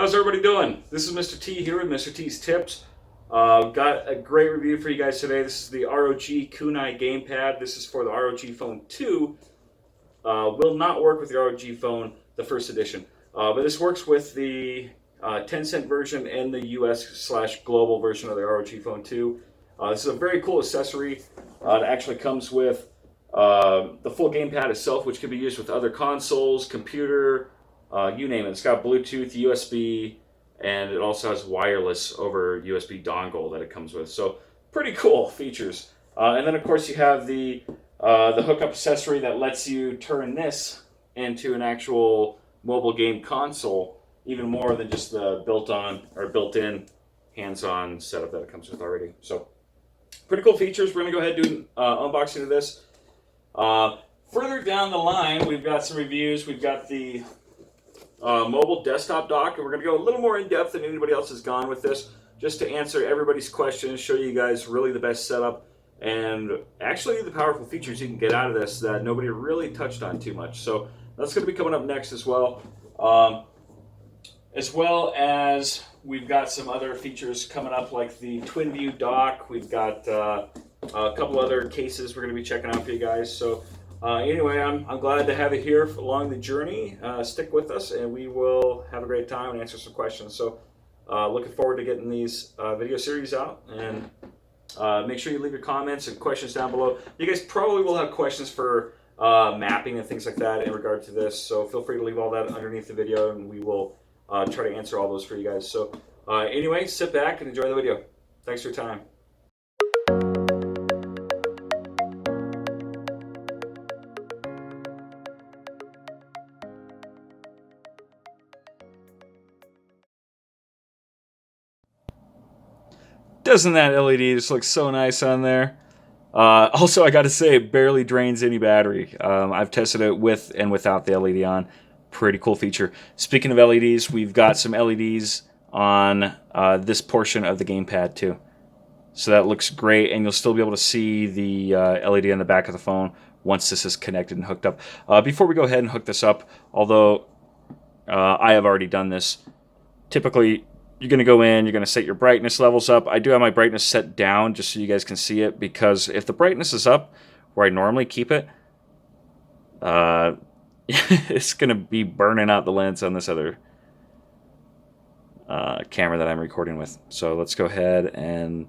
How's everybody doing? This is Mr. T here with Mr. T's Tips. Got a great review for you guys today. This is the ROG Kunai Gamepad. This is for the ROG Phone 2. Will not work with the ROG Phone, the first edition. But this works with the 10-cent version and the US/global version of the ROG Phone 2. This is a very cool accessory. It actually comes with the full gamepad itself, which can be used with other consoles, computer, you name it. It's got Bluetooth, USB, and it also has wireless over USB dongle that it comes with. So pretty cool features. And then of course you have the hookup accessory that lets you turn this into an actual mobile game console, even more than just the built-in hands-on setup that it comes with already. So pretty cool features. We're gonna go ahead and do an unboxing of this. Further down the line, we've got some reviews. We've got the mobile desktop dock, and we're going to go a little more in depth than anybody else has gone with this, just to answer everybody's questions, show you guys really the best setup, and actually the powerful features you can get out of this that nobody really touched on too much. So that's going to be coming up next as well. As well as we've got some other features coming up, like the twin view dock. We've got a couple other cases we're going to be checking out for you guys. So anyway, I'm glad to have you here along the journey. Stick with us and we will have a great time and answer some questions. So looking forward to getting these video series out, and make sure you leave your comments and questions down below. You guys probably will have questions for mapping and things like that in regard to this, so feel free to leave all that underneath the video and we will try to answer all those for you guys. So anyway, sit back and enjoy the video. Thanks for your time. Doesn't that LED just look so nice on there? Also, I got to say, it barely drains any battery. I've tested it with and without the LED on. Pretty cool feature. Speaking of LEDs, we've got some LEDs on this portion of the gamepad too. So that looks great, and you'll still be able to see the LED on the back of the phone once this is connected and hooked up. Before we go ahead and hook this up, although I have already done this, typically you're going to go in, you're going to set your brightness levels up. I do have my brightness set down just so you guys can see it, because if the brightness is up where I normally keep it, it's going to be burning out the lens on this other camera that I'm recording with. So let's go ahead and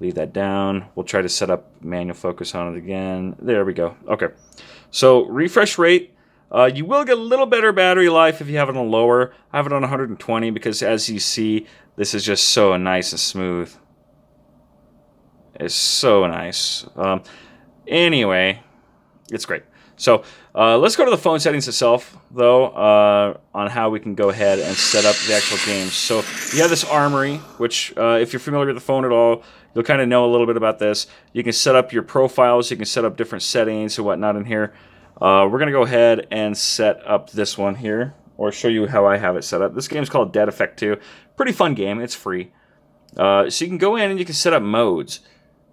leave that down. We'll try to set up manual focus on it again. There we go. Okay. So refresh rate. You will get a little better battery life if you have it on lower. I have it on 120 because, as you see, this is just so nice and smooth. It's so nice. Anyway, it's great. So let's go to the phone settings itself, though, on how we can go ahead and set up the actual games. So you have this armory, which, if you're familiar with the phone at all, you'll kind of know a little bit about this. You can set up your profiles. You can set up different settings and whatnot in here. We're going to go ahead and set up this one here, or show you how I have it set up. This game's called Dead Effect 2. Pretty fun game. It's free. So you can go in and you can set up modes.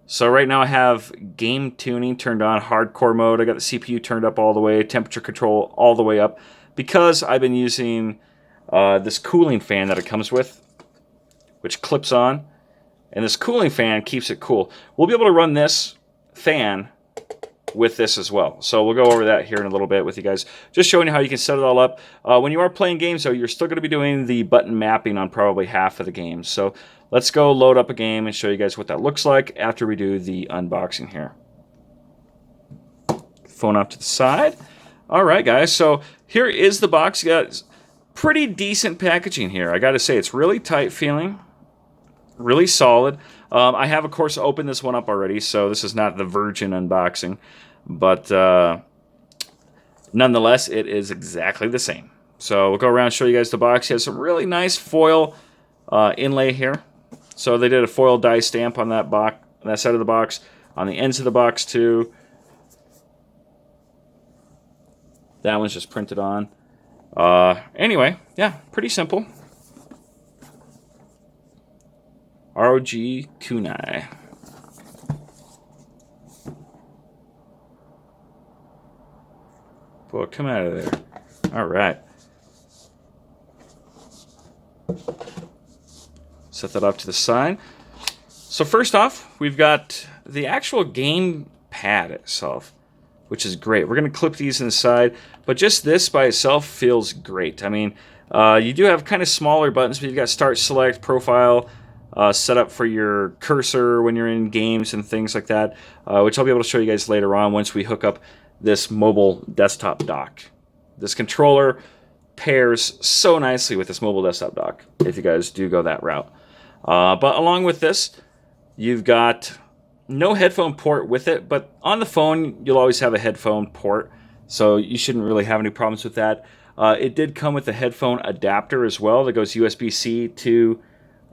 So right now I have game tuning turned on, hardcore mode. I got the CPU turned up all the way, temperature control all the way up, because I've been using this cooling fan that it comes with, which clips on. And this cooling fan keeps it cool. We'll be able to run this fan with this as well. So we'll go over that here in a little bit with you guys, just showing you how you can set it all up. When you are playing games, though, you're still going to be doing the button mapping on probably half of the games. So let's go load up a game and show you guys what that looks like after we do the unboxing here. Phone off to the side. All right, guys, so here is the box. You got pretty decent packaging here. I got to say, it's really tight feeling, really solid. I have, of course, opened this one up already, so this is not the virgin unboxing, but nonetheless, it is exactly the same. So we'll go around and show you guys the box. It has some really nice foil inlay here. So they did a foil die stamp on that side of the box, on the ends of the box too. That one's just printed on. Anyway, yeah, pretty simple. ROG Kunai. Boy, come out of there. All right. Set that off to the side. So first off, we've got the actual gamepad itself, which is great. We're going to clip these inside, but just this by itself feels great. I mean, you do have kind of smaller buttons, but you've got start, select, profile, set up for your cursor when you're in games and things like that, which I'll be able to show you guys later on once we hook up this mobile desktop dock. This controller pairs so nicely with this mobile desktop dock if you guys do go that route. But along with this, you've got no headphone port with it, but on the phone, you'll always have a headphone port, so you shouldn't really have any problems with that. It did come with a headphone adapter as well that goes USB-C to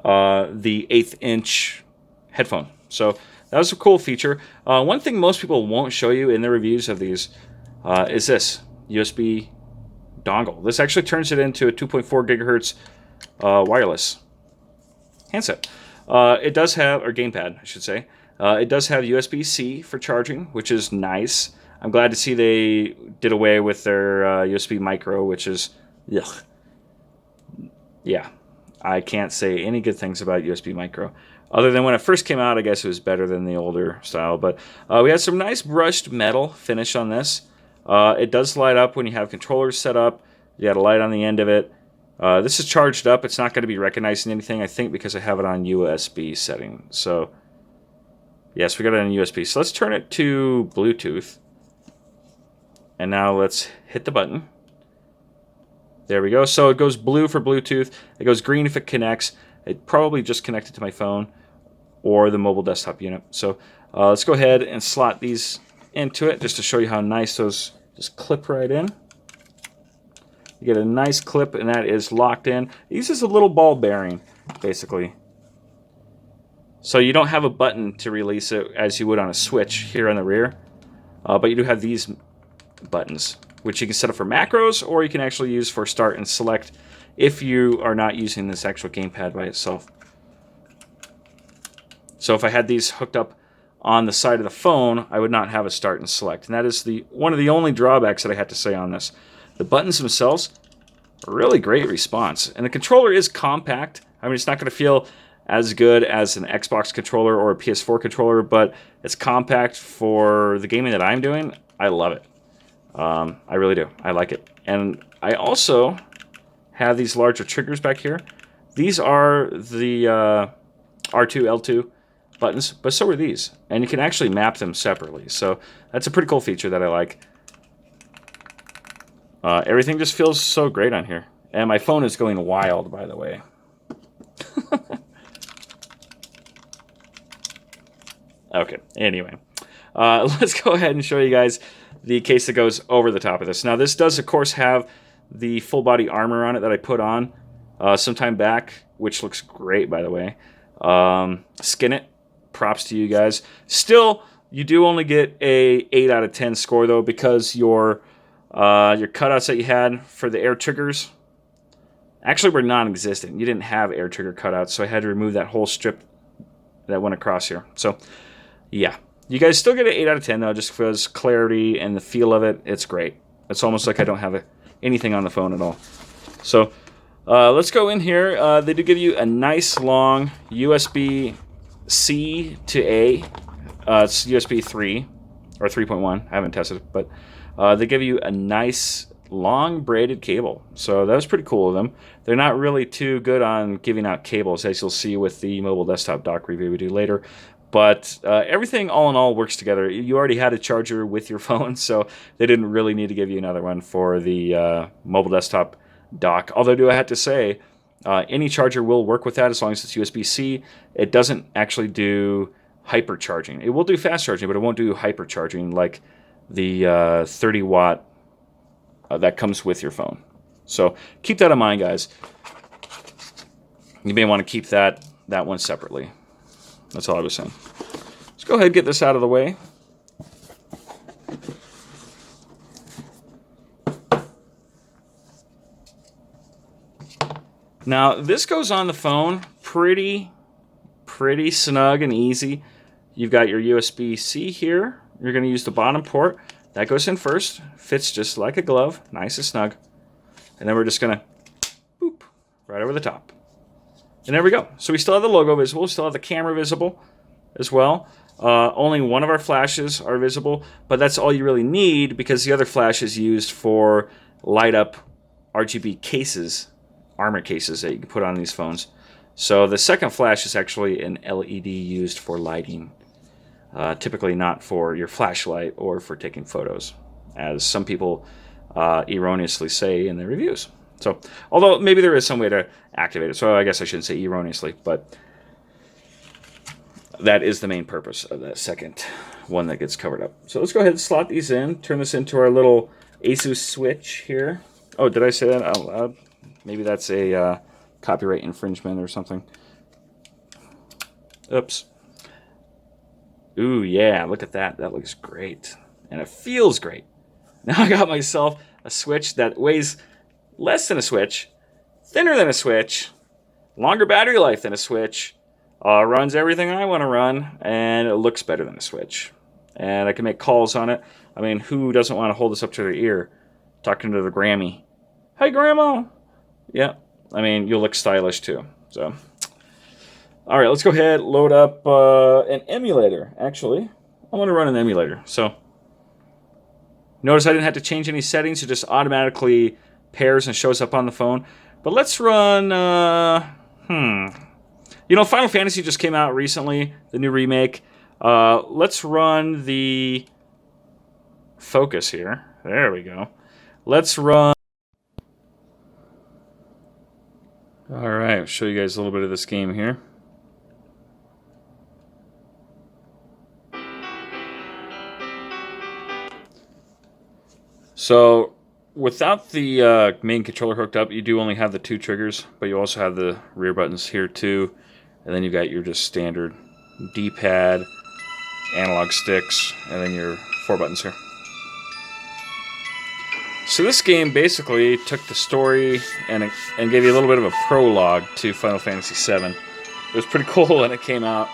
the 1/8 inch headphone. So that was a cool feature. One thing most people won't show you in their reviews of these is this USB dongle. This actually turns it into a 2.4 gigahertz wireless handset. It does have, or gamepad, I should say. It does have USB-C for charging, which is nice. I'm glad to see they did away with their USB micro, which is, ugh. Yeah, I can't say any good things about USB micro. Other than when it first came out, I guess it was better than the older style. But we had some nice brushed metal finish on this. It does light up when you have controllers set up. You got a light on the end of it. This is charged up. It's not going to be recognizing anything, I think, because I have it on USB setting. So, yes, we got it on USB. So let's turn it to Bluetooth. And now let's hit the button. There we go. So it goes blue for Bluetooth. It goes green if it connects. It probably just connected to my phone or the mobile desktop unit. So let's go ahead and slot these into it just to show you how nice those just clip right in. You get a nice clip, and that is locked in. It uses a little ball bearing, basically. So you don't have a button to release it as you would on a switch here on the rear. But you do have these buttons, which you can set up for macros, or you can actually use for start and select if you are not using this actual gamepad by itself. So if I had these hooked up on the side of the phone, I would not have a start and select. And that is one of the only drawbacks that I had to say on this. The buttons themselves, really great response. And the controller is compact. I mean, it's not going to feel as good as an Xbox controller or a PS4 controller, but it's compact for the gaming that I'm doing. I love it. I really do. I like it. And I also have these larger triggers back here. These are the R2, L2 buttons, but so are these. And you can actually map them separately. So that's a pretty cool feature that I like. Everything just feels so great on here. And my phone is going wild, by the way. Okay, anyway. Let's go ahead and show you guys the case that goes over the top of this. Now, this does, of course, have the full-body armor on it that I put on some time back, which looks great, by the way. Skin it. Props to you guys. Still, you do only get a 8 out of 10 score, though, because your cutouts that you had for the air triggers actually were non-existent. You didn't have air trigger cutouts, so I had to remove that whole strip that went across here. So, yeah. You guys still get an 8 out of 10, though, just because clarity and the feel of it, it's great. It's almost like I don't have anything on the phone at all. So, let's go in here. They do give you a nice long USB-C to A. It's USB 3 or 3.1. I haven't tested it, but they give you a nice long braided cable. So that was pretty cool of them. They're not really too good on giving out cables, as you'll see with the mobile desktop dock review we do later. But everything all in all works together. You already had a charger with your phone, so they didn't really need to give you another one for the mobile desktop dock. Although I have to say, any charger will work with that as long as it's USB-C. It doesn't actually do hypercharging. It will do fast charging, but it won't do hypercharging like the 30 watt that comes with your phone. So keep that in mind, guys. You may want to keep that one separately. That's all I was saying. Let's go ahead and get this out of the way. Now, this goes on the phone pretty snug and easy. You've got your USB-C here. You're going to use the bottom port. That goes in first. Fits just like a glove. Nice and snug. And then we're just going to boop right over the top. And there we go. So we still have the logo visible. We still have the camera visible as well. Only one of our flashes are visible, but that's all you really need because the other flash is used for light up RGB cases, armor cases that you can put on these phones. So the second flash is actually an LED used for lighting, typically not for your flashlight or for taking photos, as some people erroneously say in their reviews. So, although maybe there is some way to activate it, so I guess I shouldn't say erroneously, but that is the main purpose of that second one that gets covered up. So let's go ahead and slot these in, turn this into our little ASUS switch here. Oh, did I say that out loud? Maybe that's a copyright infringement or something. Oops. Ooh, yeah, look at that. That looks great. And it feels great. Now I got myself a switch that weighs less than a switch, thinner than a switch, longer battery life than a switch, runs everything I want to run, and it looks better than a switch. And I can make calls on it. I mean, who doesn't want to hold this up to their ear, talking to the Grammy? Hey, Grandma! Yeah, I mean, you'll look stylish too. So, all right, let's go ahead, load up an emulator. Actually, I want to run an emulator. So, notice I didn't have to change any settings. It just automatically pairs and shows up on the phone. But let's run, You know, Final Fantasy just came out recently, the new remake. Let's run the Focus here. There we go. Let's run... Alright, I'll show you guys a little bit of this game here. So, without the main controller hooked up, you do only have the 2 triggers, but you also have the rear buttons here too. And then you've got your just standard D-pad, analog sticks, and then your 4 buttons here. So this game basically took the story and gave you a little bit of a prologue to Final Fantasy VII. It was pretty cool when it came out.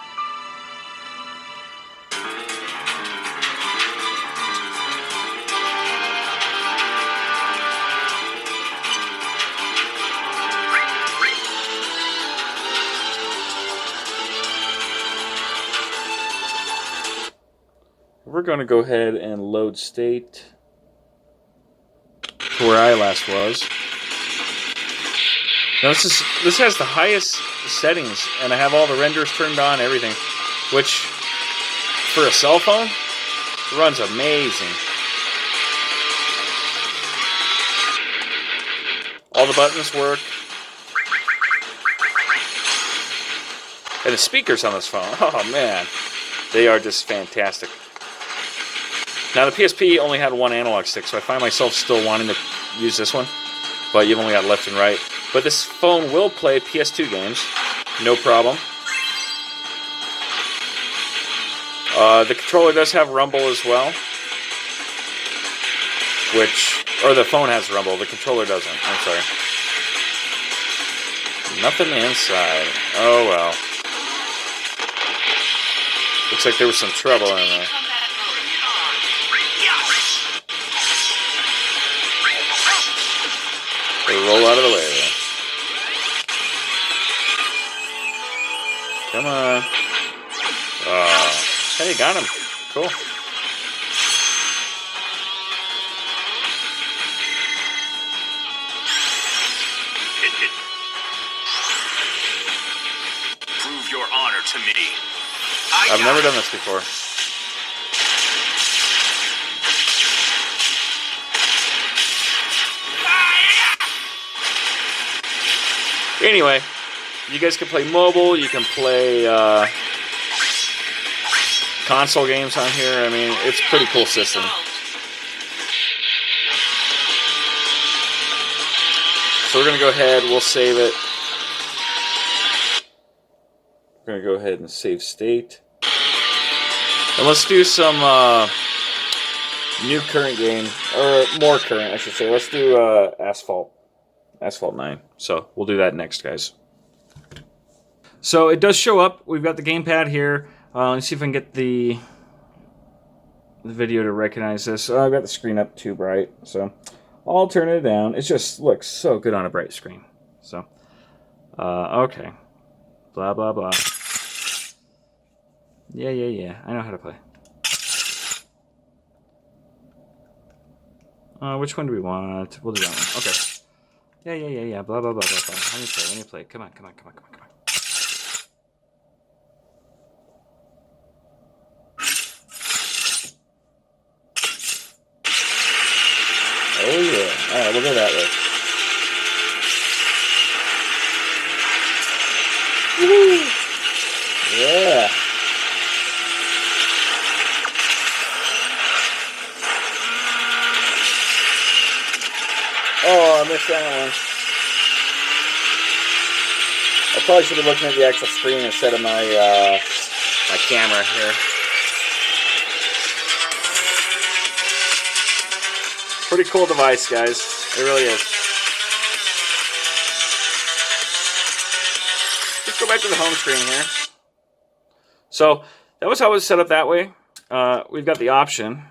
We're going to go ahead and load state to where I last was. Now this has the highest settings, and I have all the renders turned on, everything, which for a cell phone runs amazing. All the buttons work, and the speakers on this phone, oh man, they are just fantastic. Now the PSP only had 1 analog stick, so I find myself still wanting to use this one, but you've only got left and right. But this phone will play PS2 games, no problem. The controller does have rumble as well, or the phone has rumble, the controller doesn't, I'm sorry. Nothing inside, oh well. Looks like there was some trouble in there. Roll out of the way there. Come on. Hey, got him. Cool. Prove your honor to me. I've never done this before. Anyway, you guys can play mobile, you can play console games on here. I mean, it's a pretty cool system. So we're going to go ahead, we'll save it. We're going to go ahead and save state. And let's do some new current game, or more current, I should say. Let's do Asphalt 9. So we'll do that next, guys. So it does show up. We've got the gamepad here. Let's see if I can get the video to recognize this. I've got the screen up too bright, so I'll turn it down. It just looks so good on a bright screen. So, okay. Blah, blah, blah. Yeah. I know how to play. Which one do we want? We'll do that one. Okay. Yeah. Blah, blah, blah, blah, blah. Let me play. Come on. Oh, yeah. All right, we'll go that way. Woo! Yeah. Oh, I missed that one. I probably should be looking at the actual screen instead of my my camera here. Pretty cool device, guys. It really is. Let's go back to the home screen here. So that was how it was set up that way. We've got the option,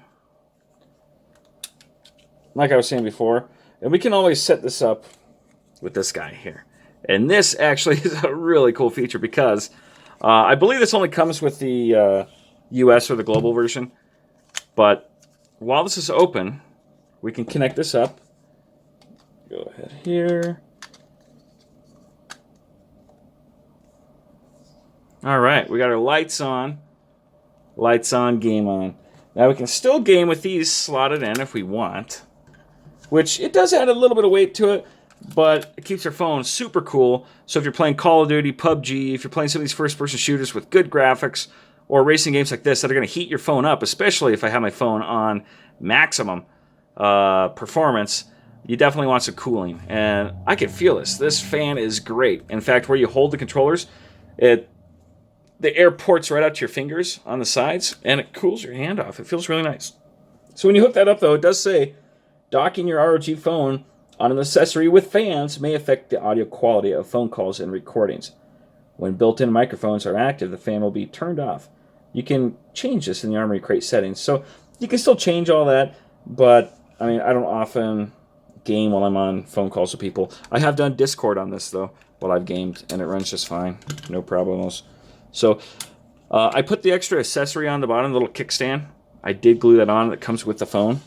like I was saying before, and we can always set this up with this guy here. And this actually is a really cool feature because I believe this only comes with the US or the global version. But while this is open, we can connect this up. Go ahead here. All right, we got our lights on. Lights on, game on. Now we can still game with these slotted in if we want, which it does add a little bit of weight to it, but it keeps our phone super cool. So if you're playing Call of Duty, PUBG, if you're playing some of these first-person shooters with good graphics, or racing games like this that are going to heat your phone up, especially if I have my phone on maximum performance, you definitely want some cooling. And I can feel this. This fan is great. In fact, where you hold the controllers, the air ports right out to your fingers on the sides, and it cools your hand off. It feels really nice. So when you hook that up, though, it does say, docking your ROG phone on an accessory with fans may affect the audio quality of phone calls and recordings. When built-in microphones are active, the fan will be turned off. You can change this in the Armoury Crate settings. So you can still change all that, but I mean, I don't often game while I'm on phone calls with people. I have done Discord on this, though, while I've gamed, and it runs just fine. No problemos. So I put the extra accessory on the bottom, the little kickstand. I did glue that on. That comes with the phone,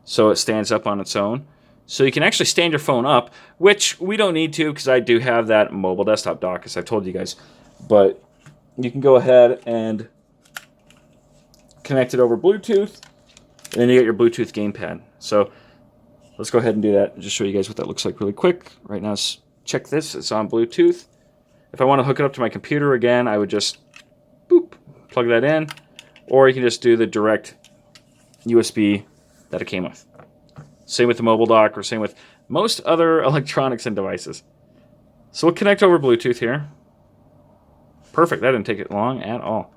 so it stands up on its own. So you can actually stand your phone up, which we don't need to because I do have that mobile desktop dock, as I've told you guys. But you can go ahead and connect it over Bluetooth, and then you get your Bluetooth gamepad. So let's go ahead and do that and just show you guys what that looks like really quick. Right now, check this. It's on Bluetooth. If I want to hook it up to my computer again, I would just boop, plug that in, or you can just do the direct USB that it came with. Same with the mobile dock, or same with most other electronics and devices. So we'll connect over Bluetooth here. Perfect, that didn't take it long at all.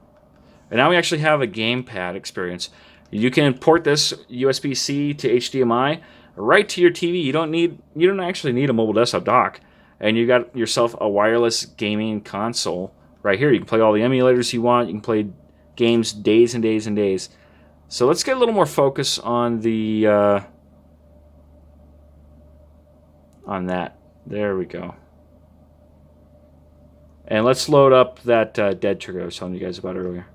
And now we actually have a gamepad experience. You can port this USB-C to HDMI right to your TV. You don't actually need a mobile desktop dock. And you got yourself a wireless gaming console right here. You can play all the emulators you want. You can play games days and days and days. So let's get a little more focus on the on that. There we go. And let's load up that Dead trigger I was telling you guys about earlier.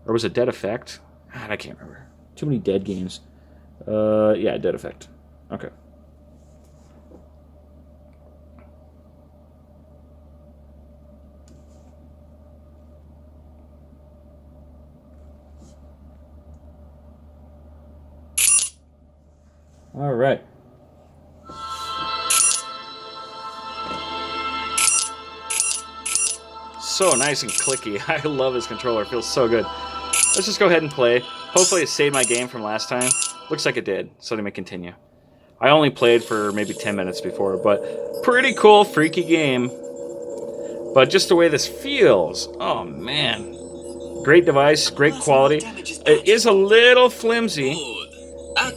Or was it Dead Effect? God, I can't remember. Too many Dead games. Yeah, Dead Effect. Okay. All right. So nice and clicky. I love this controller. It feels so good. Let's just go ahead and play. Hopefully it saved my game from last time. Looks like it did, so let me continue. I only played for maybe 10 minutes before, but pretty cool, freaky game. But just the way this feels, oh man. Great device, great quality. It is a little flimsy,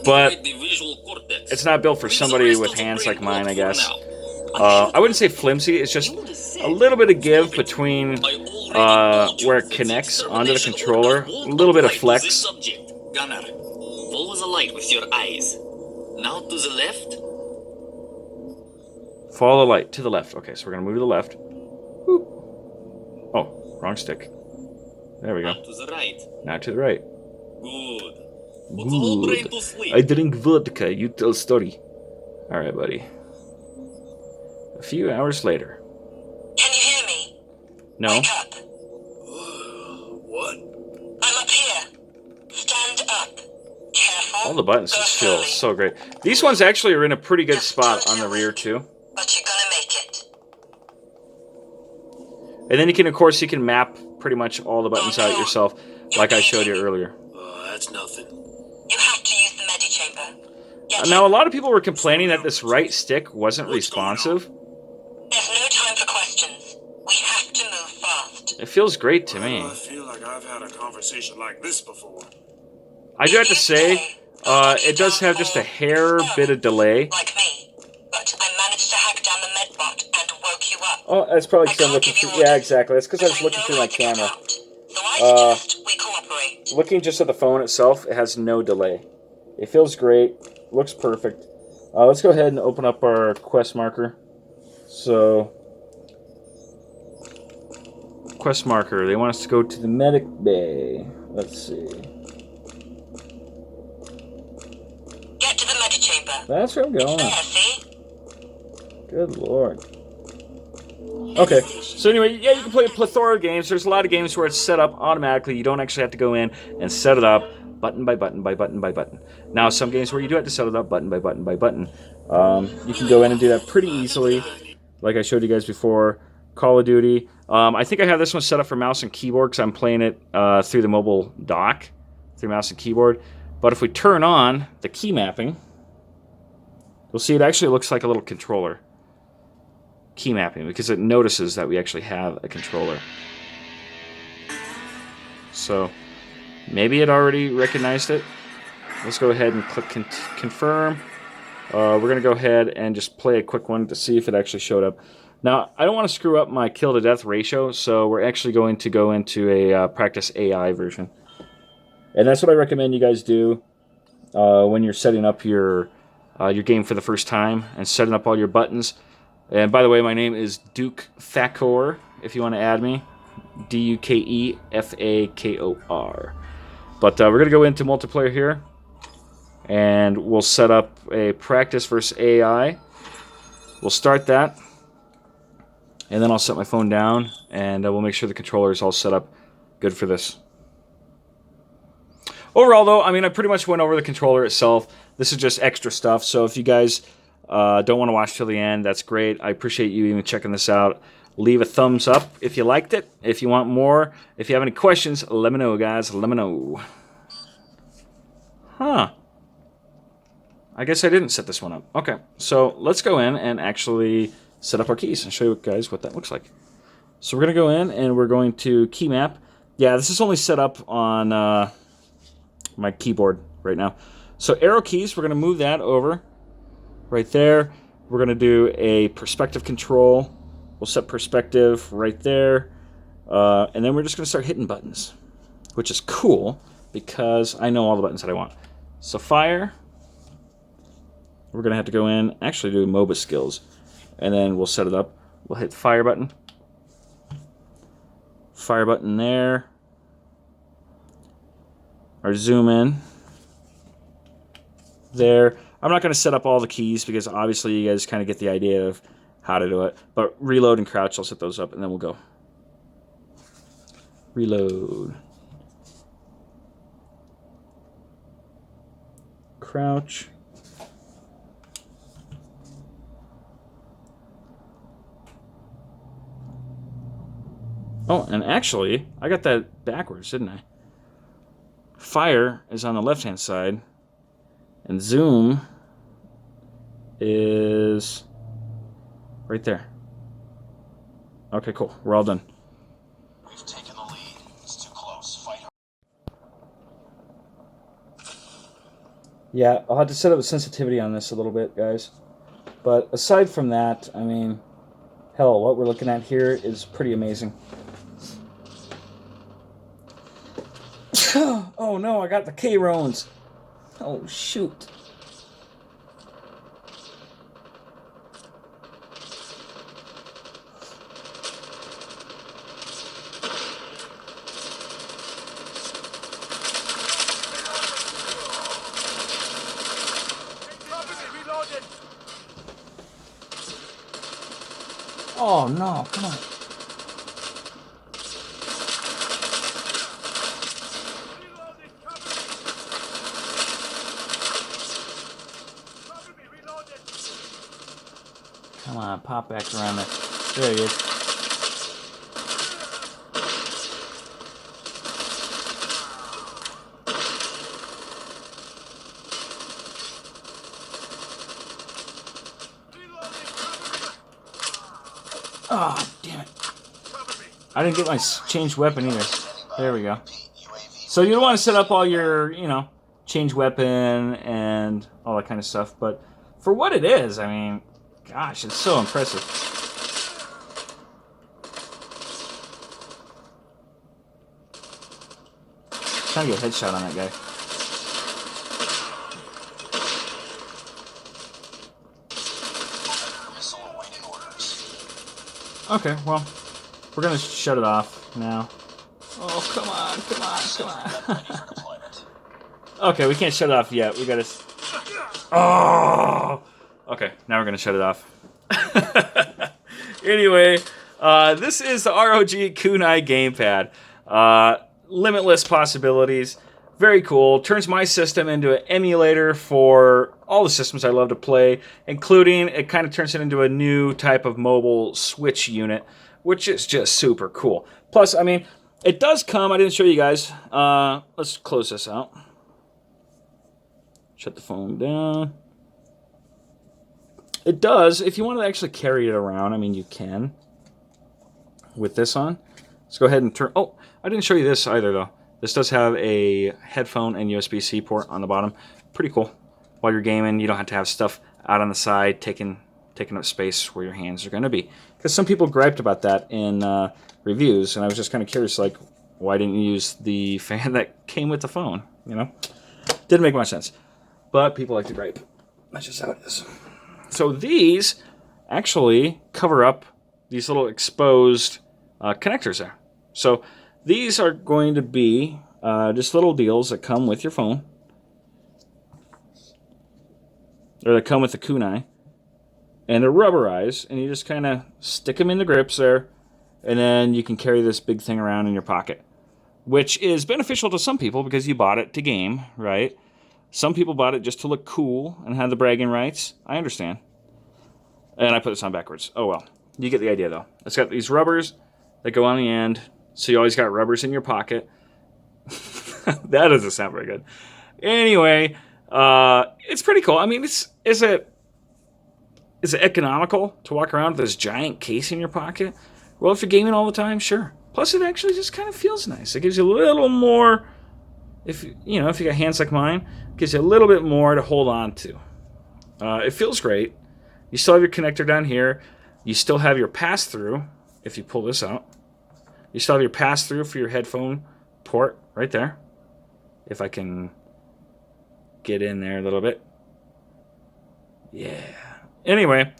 but it's not built for somebody with hands like mine, I guess. I wouldn't say flimsy, it's just a little bit of give between where it connects onto the controller. A little bit of flex. Gunner, follow the light with your eyes. Now to the left. Follow the light to the left. Okay, so we're going to move to the left. Boop. Wrong stick. There we go. And to the right. Now to the right. Good. Put the whole brain to sleep. I drink vodka. You tell story. All right, buddy. A few hours later. Can you hear me? No. Wake up. What? I'm up here. Stand up. Careful. All the buttons Go just feel slowly. so great. These ones actually are in a pretty good Just spot don't on the do rear it. too. But you're gonna make it. And then you can, of course, you can map pretty much all the buttons out yourself, like I showed you earlier. That's nothing. You have to use the medichamber. Now, a lot of people were complaining that this right stick wasn't responsive. There's no time for questions. We have to move fast. It feels great to me. I feel like I've had a conversation like this before. I do have to say, it does have just a hair bit of delay. Like me. But I managed to hack down the medbot and woke you up. Oh, that's probably because I'm looking through... Yeah, exactly. That's because I was looking through my camera. So I suggest we cooperate. Looking just at the phone itself, it has no delay. It feels great. Looks perfect. Let's go ahead and open up our quest marker. So, quest marker. They want us to go to the medic bay. Let's see. Get to the medichamber. That's where I'm going. There, see? Good lord. Okay, so anyway, yeah, you can play a plethora of games. There's a lot of games where it's set up automatically. You don't actually have to go in and set it up button by button by button by button. Now, some games where you do have to set it up button by button by button. You can go in and do that pretty easily, like I showed you guys before. Call of Duty. I think I have this one set up for mouse and keyboard because I'm playing it through the mobile dock, through mouse and keyboard. But if we turn on the key mapping, you'll see it actually looks like a little controller. Key mapping, because it notices that we actually have a controller. So maybe it already recognized it. Let's go ahead and click confirm. We're going to go ahead and just play a quick one to see if it actually showed up. Now, I don't want to screw up my kill to death ratio, so we're actually going to go into a practice AI version. And that's what I recommend you guys do when you're setting up your game for the first time and setting up all your buttons. And by the way, my name is Duke Thakor, if you want to add me. D-U-K-E-F-A-K-O-R. But we're going to go into multiplayer here. And we'll set up a practice versus AI. We'll start that. And then I'll set my phone down. And we'll make sure the controller is all set up good for this. Overall, though, I mean, I pretty much went over the controller itself. This is just extra stuff. So if you guys... don't want to watch till the end, that's great. I appreciate you even checking this out. Leave a thumbs up if you liked it. If you want more, if you have any questions, let me know, guys. Let me know. Huh. I guess I didn't set this one up. Okay, so let's go in and actually set up our keys and show you guys what that looks like. So we're going to go in and we're going to key map. Yeah, this is only set up on my keyboard right now. So arrow keys, we're going to move that over. Right there, we're going to do a perspective control. We'll set perspective right there. And then we're just going to start hitting buttons, which is cool because I know all the buttons that I want. So fire, we're going to have to go in, actually do MOBA skills. And then we'll set it up. We'll hit the fire button. Fire button there. Or zoom in. There. I'm not going to set up all the keys because obviously you guys kind of get the idea of how to do it. But reload and crouch, I'll set those up and then we'll go. Reload. Crouch. Oh, and actually, I got that backwards, didn't I? Fire is on the left-hand side. And zoom is right there. Okay, cool. We're all done. We've taken the lead. It's too close. Fight hard. Yeah, I'll have to set up a sensitivity on this a little bit, guys. But aside from that, I mean, hell, what we're looking at here is pretty amazing. Oh no, I got the K-Rones. Oh, shoot. Oh no, come on. Come on, pop back around there. There he is. Oh, damn it. I didn't get my changed weapon either. There we go. So you don't want to set up all your, change weapon and all that kind of stuff. But for what it is, I mean, gosh, it's so impressive. Trying to get a headshot on that guy. Okay, well, we're gonna shut it off now. Oh, come on. Okay, we can't shut it off yet. We gotta... Oh! Okay, now we're gonna shut it off. Anyway, this is the ROG Kunai Gamepad. Limitless possibilities. Very cool. Turns my system into an emulator for all the systems I love to play, including it kind of turns it into a new type of mobile Switch unit, which is just super cool. Plus, I mean, it does come, I didn't show you guys. Let's close this out. Shut the phone down. It does, if you want to actually carry it around, I mean, you can. With this on. Let's go ahead and turn... Oh, I didn't show you this either, though. This does have a headphone and USB-C port on the bottom. Pretty cool. While you're gaming, you don't have to have stuff out on the side taking up space where your hands are going to be. Because some people griped about that in reviews, and I was just kind of curious, like, why didn't you use the fan that came with the phone? Didn't make much sense. But people like to gripe. That's just how it is. So these actually cover up these little exposed connectors there. So these are going to be just little deals that come with your phone. Or that come with the Kunai. And they're rubberized. And you just kind of stick them in the grips there. And then you can carry this big thing around in your pocket. Which is beneficial to some people because you bought it to game, right? Some people bought it just to look cool and have the bragging rights. I understand. And I put this on backwards. Oh well. You get the idea though. It's got these rubbers that go on the end. So you always got rubbers in your pocket. That doesn't sound very good. Anyway, it's pretty cool. I mean, is it economical to walk around with this giant case in your pocket? Well, if you're gaming all the time, sure. Plus, it actually just kind of feels nice. It gives you a little more, if you got hands like mine, it gives you a little bit more to hold on to. It feels great. You still have your connector down here. You still have your pass-through, if you pull this out. You still have your pass-through for your headphone port right there. If I can get in there a little bit. Yeah. Anyway,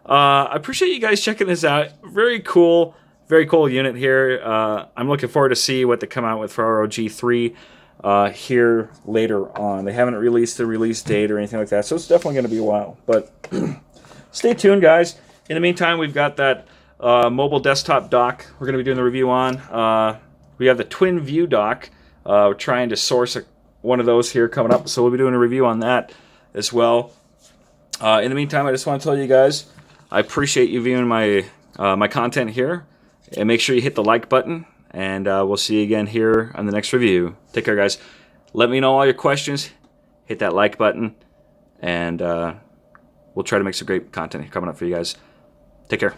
I appreciate you guys checking this out. Very cool unit here. I'm looking forward to see what they come out with for ROG 3 here later on. They haven't released the release date or anything like that, so it's definitely going to be a while. But stay tuned, guys. In the meantime, we've got that mobile desktop dock we're going to be doing the review on. We have the Twin View dock. We're trying to source one of those here coming up, so we'll be doing a review on that as well. In the meantime, I just want to tell you guys, I appreciate you viewing my my content here, and make sure you hit the like button, and we'll see you again here on the next review. Take care, guys. Let me know all your questions. Hit that like button, and we'll try to make some great content coming up for you guys. Take care.